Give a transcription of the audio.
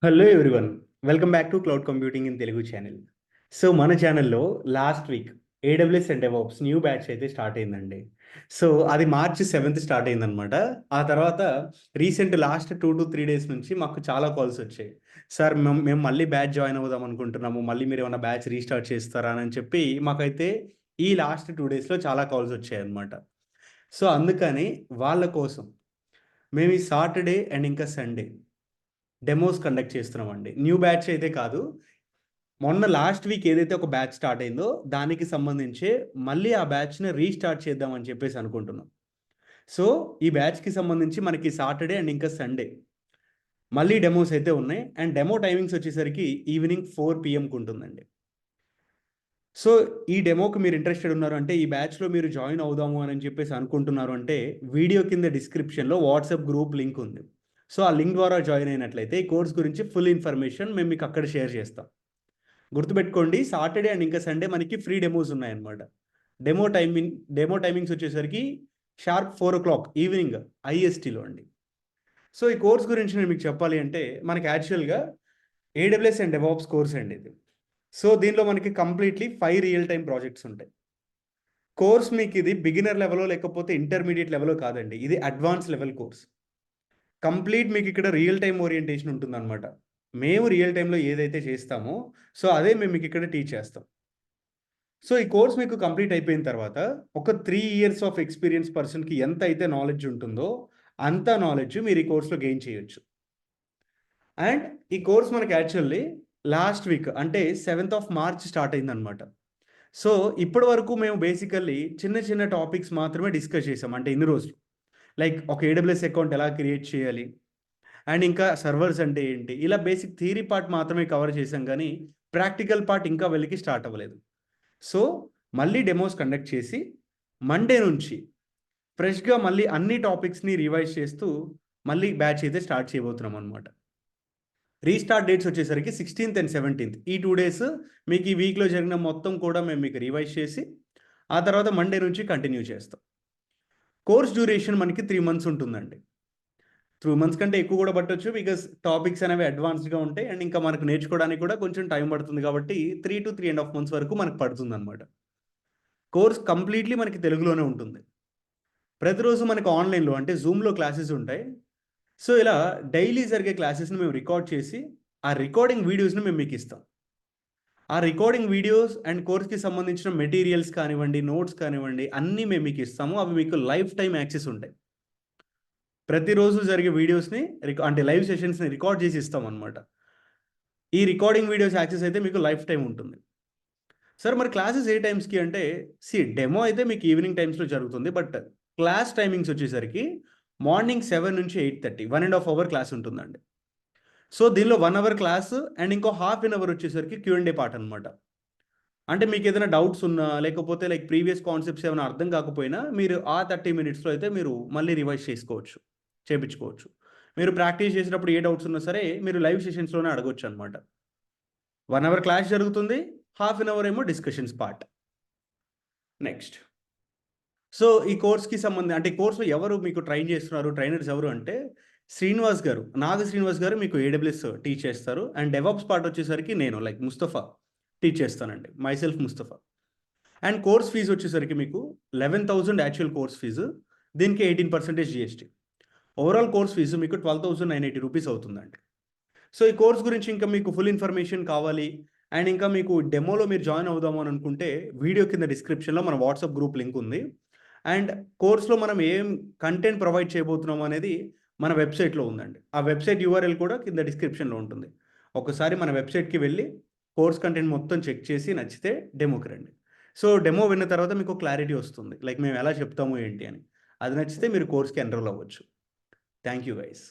Hello everyone. Welcome back to cloud computing in Telugu channel. So మన ఛానల్‌లో last week AWS and DevOps new batch అయితే start అయిందండి. So అది March 7థ్ start అయిందనమాట. ఆ తర్వాత రీసెంట్ లాస్ట్ 2-3 డేస్ నుంచి మాకు చాలా కాల్స్ వచ్చాయి. సార్ మేము మళ్ళీ బ్యాచ్ జాయిన్ అవుదాం అనుకుంటున్నాము. మళ్ళీ మీరేమన్నా బ్యాచ్ రీస్టార్ట్ చేస్తారా అని చెప్పి మాకైతే ఈ లాస్ట్ 2 డేస్‌లో చాలా కాల్స్ వచ్చాయన్నమాట. సో అందుకని వాళ్ళ కోసం మేము ఈ సాటర్‌డే అండ్ ఇంకా సండే డెమోస్ కండక్ట్ చేస్తున్నామండి. న్యూ బ్యాచ్ అయితే కాదు. మొన్న లాస్ట్ వీక్ ఏదైతే ఒక బ్యాచ్ స్టార్ట్ అయిందో, దానికి సంబంధించే మళ్ళీ ఆ బ్యాచ్‌ని రీస్టార్ట్ చేద్దాం అని చెప్పేసి అనుకుంటున్నాం. సో, ఈ బ్యాచ్‌కి సంబంధించి మనకి సాటర్‌డే అండ్ ఇంకా సండే మళ్ళీ డెమోస్ అయితే ఉన్నాయి. అండ్ డెమో టైమింగ్స్ వచ్చేసరికి ఈవినింగ్ 4 పీఎంకి ఉంటుందండి. సో, ఈ డెమోకి మీరు ఇంట్రెస్టెడ్ ఉన్నారు అంటే, ఈ బ్యాచ్‌లో మీరు జాయిన్ అవుదాము అని చెప్పేసి అనుకుంటున్నారు అంటే, వీడియో కింద డిస్క్రిప్షన్‌లో వాట్సాప్ గ్రూప్ లింక్ ఉంది. సో, ఆ లింక్ ద్వారా జాయిన్ అయినట్లయితే ఈ కోర్స్ గురించి ఫుల్ ఇన్ఫర్మేషన్ మేము మీకు అక్కడ షేర్ చేస్తాం. గుర్తుపెట్టుకోండి, సాటర్‌డే అండ్ ఇంకా సండే మనకి ఫ్రీ డెమోస్ ఉన్నాయన్నమాట. డెమో టైమింగ్స్ వచ్చేసరికి షార్ప్ 4:00 ఈవినింగ్ ఐఎస్టీలో అండి. సో, ఈ కోర్స్ గురించి నేను మీకు చెప్పాలి అంటే, మనకి యాక్చువల్‌గా ఏడబ్ల్యూఎస్ అండ్ డెవాప్స్ కోర్స్ అండి ఇది. సో, దీనిలో మనకి కంప్లీట్‌లీ 5 రియల్ టైమ్ ప్రాజెక్ట్స్ ఉంటాయి. కోర్స్ మీకిది బిగినర్ లెవెలో లేకపోతే ఇంటర్మీడియేట్ లెవెలో కాదండి. ఇది అడ్వాన్స్ లెవెల్ కోర్స్. కంప్లీట్ మీకిక్కడ రియల్ టైమ్ ఓరియంటేషన్ ఉంటుందన్నమాట. మేము రియల్ టైమ్‌లో ఏదైతే చేస్తామో, సో, అదే మేము మీకిక్కడ టీచ్ చేస్తాం. సో, ఈ కోర్స్ మీకు కంప్లీట్ అయిపోయిన తర్వాత, ఒక 3 ఇయర్స్ ఆఫ్ ఎక్స్‌పీరియన్స్ పర్సన్‌కి ఎంతైతే నాలెడ్జ్ ఉంటుందో, అంత నాలెడ్జ్ మీరు ఈ కోర్స్‌లో గెయిన్ చేయొచ్చు. అండ్ ఈ కోర్స్ మనకి యాక్చువల్లీ లాస్ట్ వీక్ అంటే 7థ్ ఆఫ్ మార్చ్ స్టార్ట్ అయిందనమాట. సో, ఇప్పటి వరకు మేము బేసికల్లీ చిన్న చిన్న టాపిక్స్ మాత్రమే డిస్కస్ చేసాం. అంటే ఇన్ని రోజులు. లైక్ ఒక ఏడబ్ల్యూఎస్ అకౌంట్ ఎలా క్రియేట్ చేయాలి? అండ్ ఇంకా సర్వర్స్ అంటే ఏంటి? ఇలా బేసిక్ థియరీ పార్ట్ మాత్రమే కవర్ చేసాం గానీ, ప్రాక్టికల్ పార్ట్ ఇంకా వెలికి స్టార్ట్ అవ్వలేదు. సో, మళ్ళీ డెమోస్ కండక్ట్ చేసి, మండే నుంచి ఫ్రెష్‌గా మళ్ళీ అన్ని టాపిక్స్‌ని రివైజ్ చేస్తూ, మళ్ళీ బ్యాచ్ అయితే స్టార్ట్ చేయబోతున్నామనమాట. రీస్టార్ట్ డేట్స్ వచ్చేసరికి 16థ్ అండ్ 17థ్ ఈ 2 డేస్ మీకు ఈ వీక్‌లో జరిగిన మొత్తం కూడా మేము మీకు రివైజ్ చేసి, ఆ తర్వాత మండే నుంచి కంటిన్యూ చేస్తాం. కోర్స్ డ్యూరేషన్ మనకి 3 మంత్స్ ఉంటుందండి. 2 మంత్స్ కంటే ఎక్కువ కూడా పట్టొచ్చు. బికాజ్ టాపిక్స్ అనేవి అడ్వాన్స్డ్‌గా ఉంటాయి. అండ్ ఇంకా మనకు నేర్చుకోవడానికి కూడా కొంచెం టైం పడుతుంది కాబట్టి 3-3 ½ మంత్స్ వరకు మనకు పడుతుందనమాట. కోర్స్ కంప్లీట్‌లీ మనకి తెలుగులోనే ఉంటుంది. ప్రతిరోజు మనకు ఆన్‌లైన్‌లో అంటే జూమ్‌లో క్లాసెస్ ఉంటాయి. సో, ఇలా డైలీ జరిగే క్లాసెస్‌ని మేము రికార్డ్ చేసి, ఆ రికార్డింగ్ వీడియోస్‌ని మేము మీకిస్తాం. ఆ రికార్డింగ్ వీడియోస్ అండ్ కోర్స్‌కి సంబంధించిన మెటీరియల్స్ కానివ్వండి, నోట్స్ కానివ్వండి, అన్నీ మేము మీకిస్తాము. అవి మీకు లైఫ్ టైమ్ యాక్సెస్ ఉంటాయి. ప్రతిరోజు జరిగే వీడియోస్‌ని అంటే లైవ్ సెషన్స్‌ని రికార్డ్ చేసి ఇస్తామనమాట. ఈ రికార్డింగ్ వీడియోస్ యాక్సెస్ అయితే మీకు లైఫ్ టైమ్ ఉంటుంది. సార్ మరి క్లాసెస్ ఏ టైమ్స్‌కి అంటే, డెమో అయితే మీకు ఈవినింగ్ టైమ్స్‌లో జరుగుతుంది. బట్ క్లాస్ టైమింగ్స్ వచ్చేసరికి మార్నింగ్ 7 నుంచి 8:30 1 ½ అవర్ క్లాస్ ఉంటుందండి. సో, దీనిలో 1 అవర్ క్లాస్ అండ్ ఇంకో హాఫ్ ఎన్ అవర్ వచ్చేసరికి క్యూ&ఏ పార్ట్ అనమాట. అంటే మీకేదైనా డౌట్స్ ఉన్నా, లేకపోతే లైక్ ప్రీవియస్ కాన్సెప్ట్స్ ఏమైనా అర్థం కాకపోయినా, మీరు ఆ 30 మినిట్స్‌లో అయితే మీరు మళ్ళీ రివైజ్ చేసుకోవచ్చు. చేపించుకోవచ్చు. మీరు ప్రాక్టీస్ చేసేటప్పుడు ఏ డౌట్స్ ఉన్నా సరే, మీరు లైవ్ సెషన్స్‌లోనే అడగొచ్చనమాట. 1 అవర్ క్లాస్ జరుగుతుంది. హాఫ్ ఎన్ అవర్ ఏమో డిస్కషన్స్ పార్ట్. నెక్స్ట్. సో, ఈ కోర్స్‌కి అంటే ఈ కోర్స్‌లో ఎవరు మీకు ట్రైన్ చేస్తున్నారు? ట్రైనర్స్ ఎవరు అంటే శ్రీనివాస్ గారు. శ్రీనివాస్ గారు మీకు ఏడబ్ల్యూఎస్ టీచ్ చేస్తారు. అండ్ డెవాప్స్ పార్ట్ వచ్చేసరికి నేను లైక్ ముస్తఫా టీచ్ చేస్తానండి. Myself Mustafa. And course fees వచ్చేసరికి మీకు 11,000 యాక్చువల్ కోర్స్ ఫీజు. దీనికి 18% జీఎస్టీ. ఓవరాల్ కోర్స్ ఫీజు మీకు 12,980 రూపీస్ అవుతుందండి. సో, ఈ కోర్స్ గురించి ఇంకా మీకు ఫుల్ ఇన్ఫర్మేషన్ కావాలి అండ్ ఇంకా మీకు డెమోలో మీరు జాయిన్ అవుదాము అని అనుకుంటే వీడియో కింద డిస్క్రిప్షన్‌లో మన వాట్సాప్ గ్రూప్ లింక్ ఉంది. అండ్ కోర్స్‌లో మనం ఏం కంటెంట్ ప్రొవైడ్ చేయబోతున్నాం అనేది మన వెబ్‌సైట్‌లో ఉందండి. ఆ వెబ్‌సైట్ యూఆర్ఎల్ కూడా కింద డిస్క్రిప్షన్‌లో ఉంటుంది. ఒకసారి మన వెబ్‌సైట్‌కి వెళ్లి కోర్స్ కంటెంట్ మొత్తం చెక్ చేసి నచ్చితే డెమోకి రండి. సో, డెమో విన్న తర్వాత మీకు క్లారిటీ వస్తుంది. లైక్ మేము ఎలా చెప్తాము ఏంటి అని. అది నచ్చితే మీరు కోర్స్‌కి ఎన్రోల్ అవ్వచ్చు. Thank you guys.